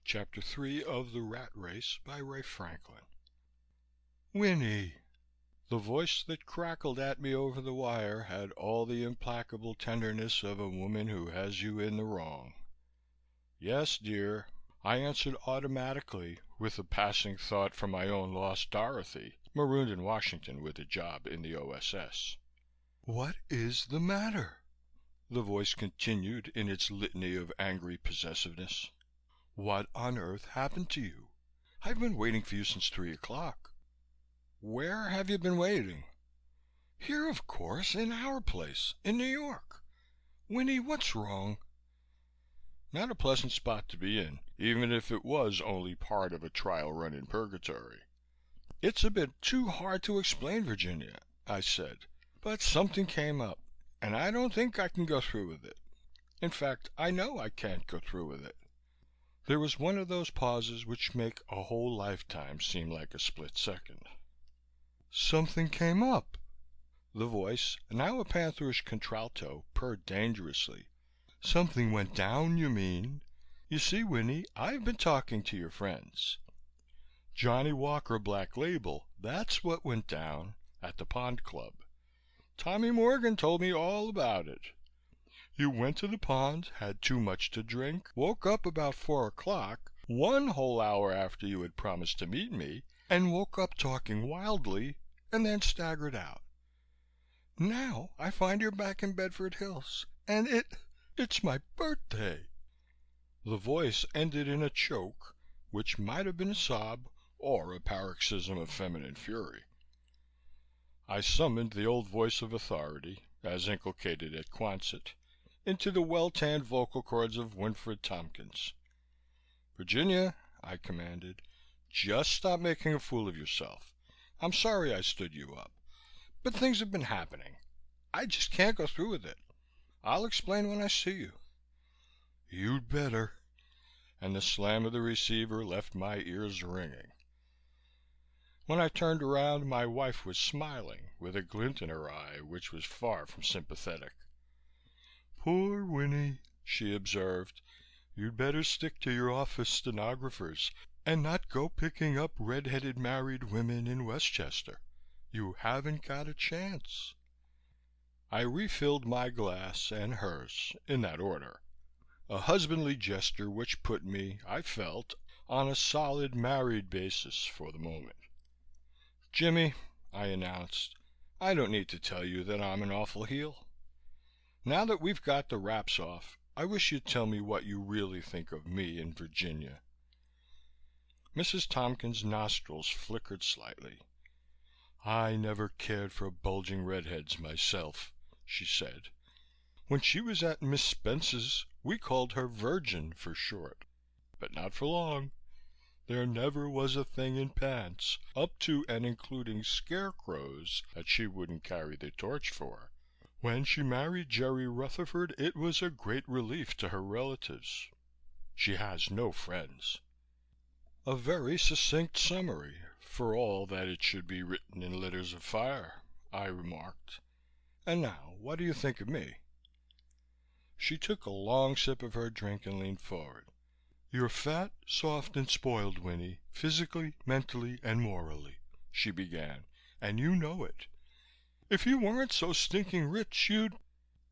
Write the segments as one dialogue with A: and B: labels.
A: Chapter 3 of The Rat Race by Ray Franklin. Winnie! The voice that crackled at me over the wire had all the implacable tenderness of a woman who has you in the wrong. Yes, dear, I answered automatically, with a passing thought for my own lost Dorothy, marooned in Washington with a job in the OSS. What is the matter? The voice continued in its litany of angry possessiveness. What on earth happened to you? I've been waiting for you since 3 o'clock. Where have you been waiting? Here, of course, in our place, in New York. Winnie, what's wrong? Not a pleasant spot to be in, even if it was only part of a trial run in purgatory. It's a bit too hard to explain, Virginia, I said, but something came up, and I don't think I can go through with it. In fact, I know I can't go through with it. There was one of those pauses which make a whole lifetime seem like a split second. Something came up. The voice, now a pantherish contralto, purred dangerously. Something went down, you mean? You see, Winnie, I've been talking to your friends. Johnny Walker Black Label, that's what went down at the Pond Club. Tommy Morgan told me all about it. You went to the pond, had too much to drink, woke up about 4 o'clock, 1 whole hour after you had promised to meet me, and woke up talking wildly, and then staggered out. Now I find you're back in Bedford Hills, and it's my birthday. The voice ended in a choke, which might have been a sob or a paroxysm of feminine fury. I summoned the old voice of authority, as inculcated at Quonset, into the well-tanned vocal cords of Winnie Tompkins. Virginia, I commanded, just stop making a fool of yourself. I'm sorry I stood you up, but things have been happening. I just can't go through with it. I'll explain when I see you. You'd better. And the slam of the receiver left my ears ringing. When I turned around, my wife was smiling, with a glint in her eye which was far from sympathetic. Poor Winnie, she observed. You'd better stick to your office stenographers and not go picking up red-headed married women in Westchester. You haven't got a chance. I refilled my glass and hers, in that order. A husbandly gesture which put me, I felt, on a solid married basis for the moment. Jimmy, I announced, I don't need to tell you that I'm an awful heel. Now that we've got the wraps off, I wish you'd tell me what you really think of me and Virginia. Mrs. Tompkins' nostrils flickered slightly. I never cared for bulging redheads myself, she said. When she was at Miss Spence's, we called her Virgin for short. But not for long. There never was a thing in pants, up to and including scarecrows, that she wouldn't carry the torch for. When she married Jerry Rutherford, it was a great relief to her relatives. She has no friends. A very succinct summary, for all that it should be written in letters of fire, I remarked. And now, what do you think of me? She took a long sip of her drink and leaned forward. You're fat, soft, and spoiled, Winnie, physically, mentally, and morally, she began, and you know it. If you weren't so stinking rich,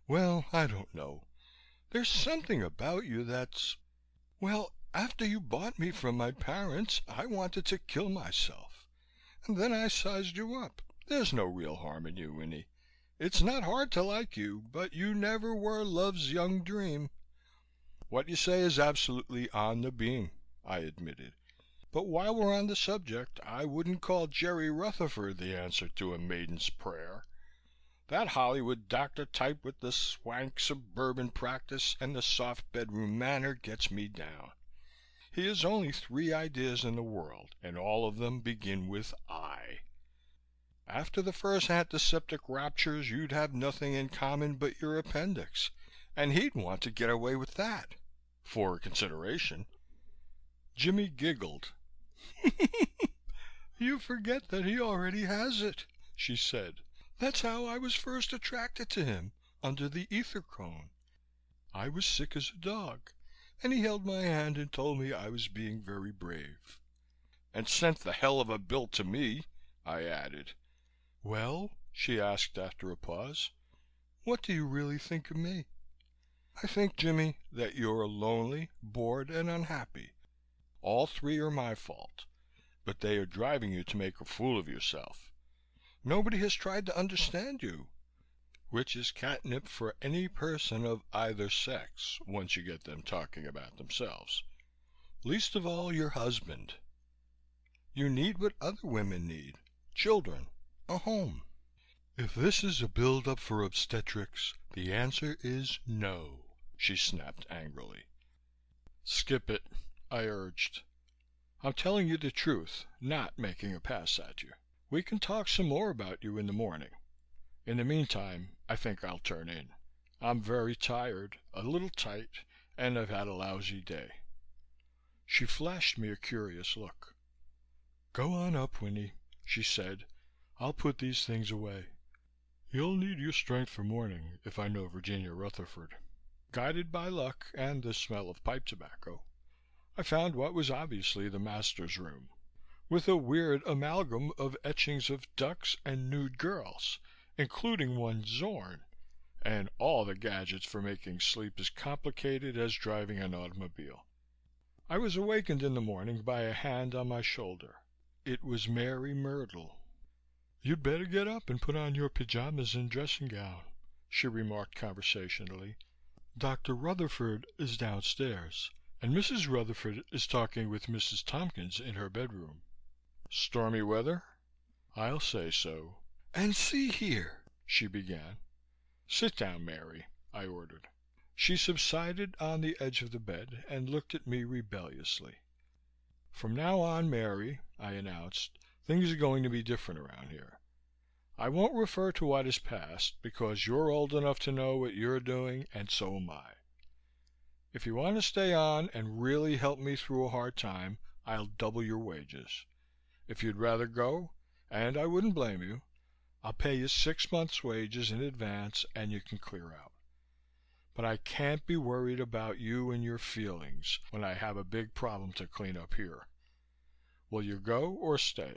A: well, I don't know. There's something about you that's... Well, after you bought me from my parents, I wanted to kill myself. And then I sized you up. There's no real harm in you, Winnie. It's not hard to like you, but you never were love's young dream. What you say is absolutely on the beam, I admitted. But while we're on the subject, I wouldn't call Jerry Rutherford the answer to a maiden's prayer. That Hollywood doctor type with the swank suburban practice and the soft bedroom manner gets me down. He has only 3 ideas in the world, and all of them begin with I. After the first antiseptic raptures, you'd have nothing in common but your appendix, and he'd want to get away with that, for a consideration. Jimmy giggled. You forget that he already has it, she said. That's how I was first attracted to him, under the ether cone. I was sick as a dog, and he held my hand and told me I was being very brave. And sent the hell of a bill to me, I added. Well, she asked after a pause, what do you really think of me? I think, Jimmy, that you're lonely, bored, and unhappy. All three are my fault, but they are driving you to make a fool of yourself. Nobody has tried to understand you, which is catnip for any person of either sex once you get them talking about themselves. Least of all your husband. You need what other women need. Children. A home. If this is a build-up for obstetrics, the answer is no, she snapped angrily. Skip it, I urged. I'm telling you the truth, not making a pass at you. We can talk some more about you in the morning. In the meantime, I think I'll turn in. I'm very tired, a little tight, and I've had a lousy day. She flashed me a curious look. Go on up, Winnie, she said. I'll put these things away. You'll need your strength for morning, if I know Virginia Rutherford. Guided by luck and the smell of pipe tobacco, I found what was obviously the master's room, with a weird amalgam of etchings of ducks and nude girls, including one Zorn, and all the gadgets for making sleep as complicated as driving an automobile. I was awakened in the morning by a hand on my shoulder. It was Mary Myrtle. You'd better get up and put on your pajamas and dressing gown, she remarked conversationally. Dr. Rutherford is downstairs, and Mrs. Rutherford is talking with Mrs. Tompkins in her bedroom. Stormy weather? I'll say so. And see here, she began. Sit down, Mary, I ordered. She subsided on the edge of the bed and looked at me rebelliously. From now on, Mary, I announced, things are going to be different around here. I won't refer to what is past because you're old enough to know what you're doing and so am I. If you want to stay on and really help me through a hard time, I'll double your wages. If you'd rather go, and I wouldn't blame you, I'll pay you 6 months' wages in advance and you can clear out. But I can't be worried about you and your feelings when I have a big problem to clean up here. Will you go or stay?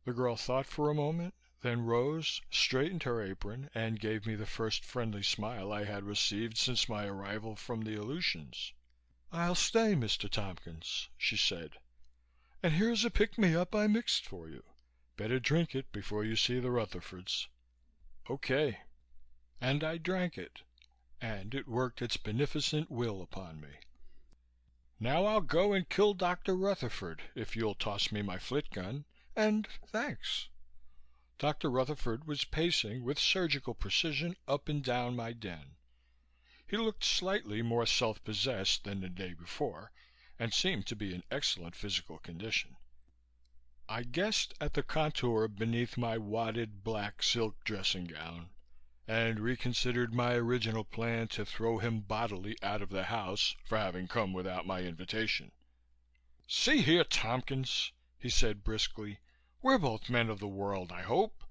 A: The girl thought for a moment, then rose, straightened her apron, and gave me the first friendly smile I had received since my arrival from the Aleutians. I'll stay, Mr. Tompkins, she said. And here's a pick-me-up I mixed for you. Better drink it before you see the Rutherfords. Okay. And I drank it, and it worked its beneficent will upon me. Now I'll go and kill Dr. Rutherford if you'll toss me my flit gun, and thanks. Dr. Rutherford was pacing with surgical precision up and down my den. He looked slightly more self-possessed than the day before, and seemed to be in excellent physical condition. I guessed at the contour beneath my wadded black silk dressing gown, and reconsidered my original plan to throw him bodily out of the house for having come without my invitation. See here, Tompkins, he said briskly, we're both men of the world, I hope.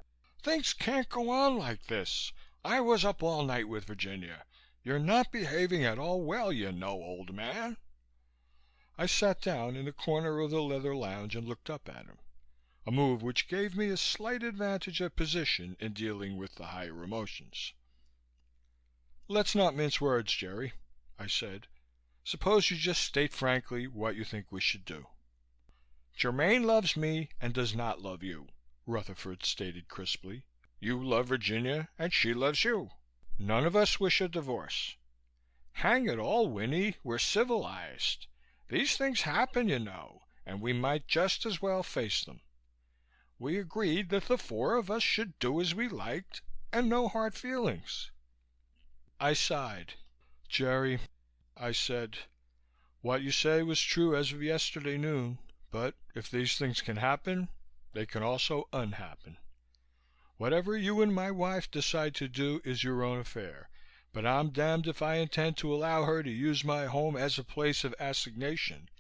A: Things can't go on like this. I was up all night with Virginia. You're not behaving at all well, you know, old man. I sat down in the corner of the leather lounge and looked up at him, a move which gave me a slight advantage of position in dealing with the higher emotions. Let's not mince words, Jerry, I said. Suppose you just state frankly what you think we should do. Germaine loves me and does not love you, Rutherford stated crisply. You love Virginia and she loves you. None of us wish a divorce. Hang it all, Winnie, we're civilized. These things happen, you know, and we might just as well face them. We agreed that the four of us should do as we liked and no hard feelings. I sighed. Jerry, I said, what you say was true as of yesterday noon, but if these things can happen, they can also unhappen. Whatever you and my wife decide to do is your own affair, but I'm damned if I intend to allow her to use my home as a place of assignation,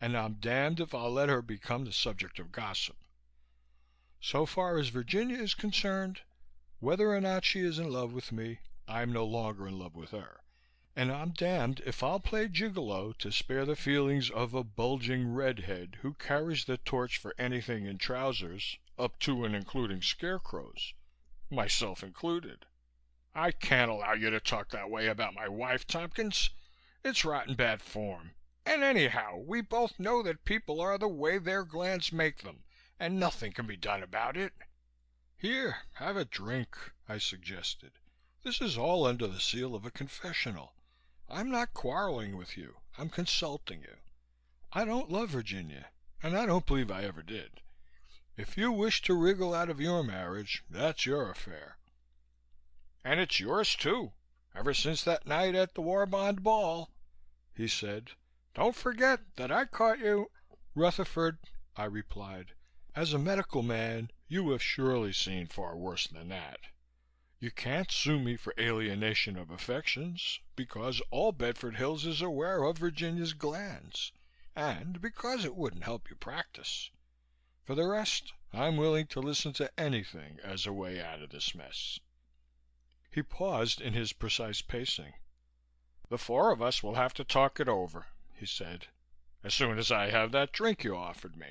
A: and I'm damned if I'll let her become the subject of gossip. So far as Virginia is concerned, whether or not she is in love with me, I'm no longer in love with her, And I'm damned if I'll play gigolo to spare the feelings of a bulging redhead who carries the torch for anything in trousers, up to and including scarecrows, myself included. I can't allow you to talk that way about my wife, Tompkins. It's rotten bad form. And anyhow, we both know that people are the way their glands make them, and nothing can be done about it. Here, have a drink, I suggested. This is all under the seal of a confessional. I'm not quarreling with you. I'm consulting you. I don't love Virginia, and I don't believe I ever did. If you wish to wriggle out of your marriage, that's your affair. And it's yours, too, ever since that night at the War Bond Ball, he said. Don't forget that I caught you. Rutherford, I replied, as a medical man, you have surely seen far worse than that. You can't sue me for alienation of affections, because all Bedford Hills is aware of Virginia's glands, and because it wouldn't help you practice. For the rest, I'm willing to listen to anything as a way out of this mess. He paused in his precise pacing. The four of us will have to talk it over, he said, as soon as I have that drink you offered me.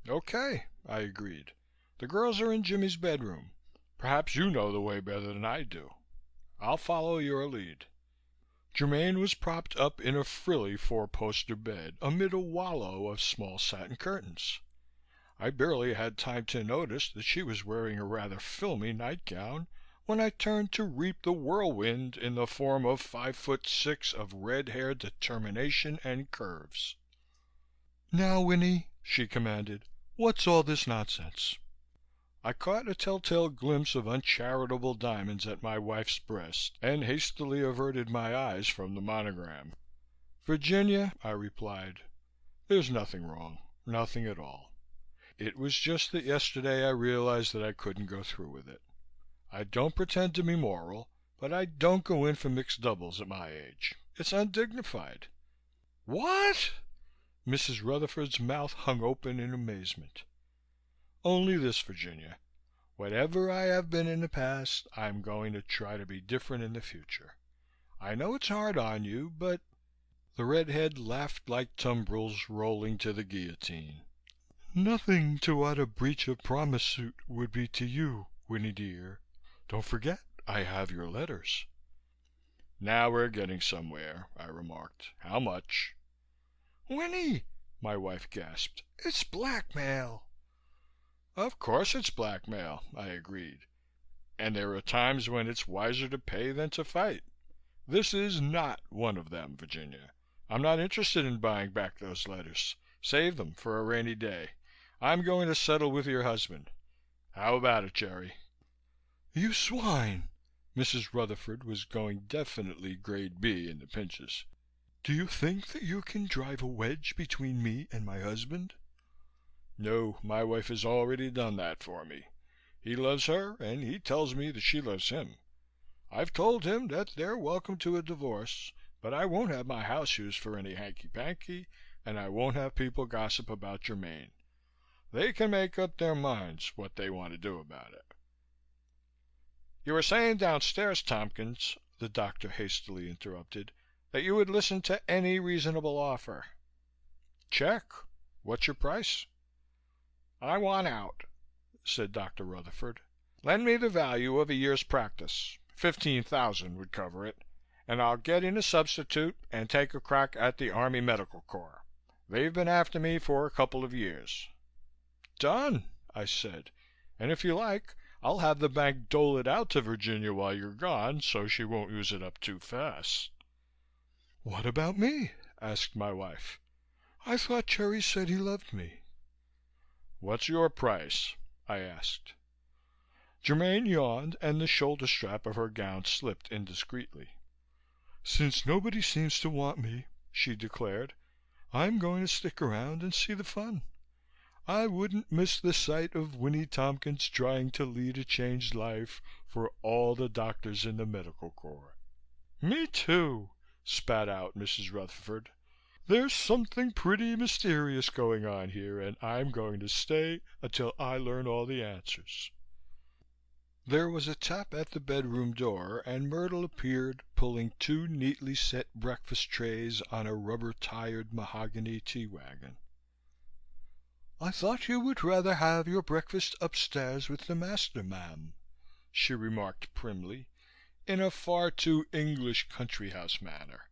A: Okay, I agreed. The girls are in Jimmy's bedroom. Perhaps you know the way better than I do. I'll follow your lead. Germaine was propped up in a frilly four-poster bed amid a wallow of small satin curtains. I barely had time to notice that she was wearing a rather filmy nightgown when I turned to reap the whirlwind in the form of 5'6" of red-haired determination and curves. Now, Winnie, she commanded, what's all this nonsense? I caught a telltale glimpse of uncharitable diamonds at my wife's breast and hastily averted my eyes from the monogram. Virginia, I replied, there's nothing wrong, nothing at all. It was just that yesterday I realized that I couldn't go through with it. I don't pretend to be moral, but I don't go in for mixed doubles at my age. It's undignified. What? Mrs. Rutherford's mouth hung open in amazement. Only this, Virginia. Whatever I have been in the past, I'm going to try to be different in the future. I know it's hard on you, but... The redhead laughed like tumbrils rolling to the guillotine. Nothing to what a breach of promise suit would be to you, Winnie dear. Don't forget, I have your letters. Now we're getting somewhere, I remarked. How much? Winnie, my wife gasped, it's blackmail. Of course it's blackmail, I agreed. And there are times when it's wiser to pay than to fight. This is not one of them, Virginia. I'm not interested in buying back those letters. Save them for a rainy day. I'm going to settle with your husband. How about it, Jerry? You swine! Mrs. Rutherford was going definitely grade B in the pinches. Do you think that you can drive a wedge between me and my husband? No, my wife has already done that for me. He loves her, and he tells me that she loves him. I've told him that they're welcome to a divorce, but I won't have my house used for any hanky-panky, and I won't have people gossip about Germaine. They can make up their minds what they want to do about it. You were saying downstairs, Tompkins, the doctor hastily interrupted, that you would listen to any reasonable offer. Check. What's your price? I want out, said Dr. Rutherford. Lend me the value of a year's practice. 15,000 would cover it, and I'll get in a substitute and take a crack at the Army Medical Corps. They've been after me for a couple of years. Done, I said, and if you like, I'll have the bank dole it out to Virginia while you're gone so she won't use it up too fast. What about me? Asked my wife. I thought Cherry said he loved me. What's your price? I asked. Germaine yawned and the shoulder strap of her gown slipped indiscreetly. Since nobody seems to want me, she declared, I'm going to stick around and see the fun. I wouldn't miss the sight of Winnie Tompkins trying to lead a changed life for all the doctors in the medical corps. Me too, spat out Mrs. Rutherford. There's something pretty mysterious going on here, and I'm going to stay until I learn all the answers. There was a tap at the bedroom door and Myrtle appeared, pulling two neatly set breakfast trays on a rubber-tired mahogany tea wagon. "I thought you would rather have your breakfast upstairs with the master, ma'am," she remarked primly, in a far too English country house manner.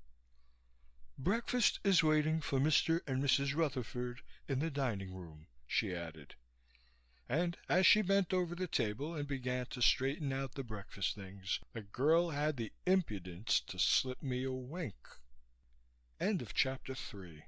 A: "Breakfast is waiting for Mr. and Mrs. Rutherford in the dining room," she added. And as she bent over the table and began to straighten out the breakfast things, the girl had the impudence to slip me a wink. End of chapter 3.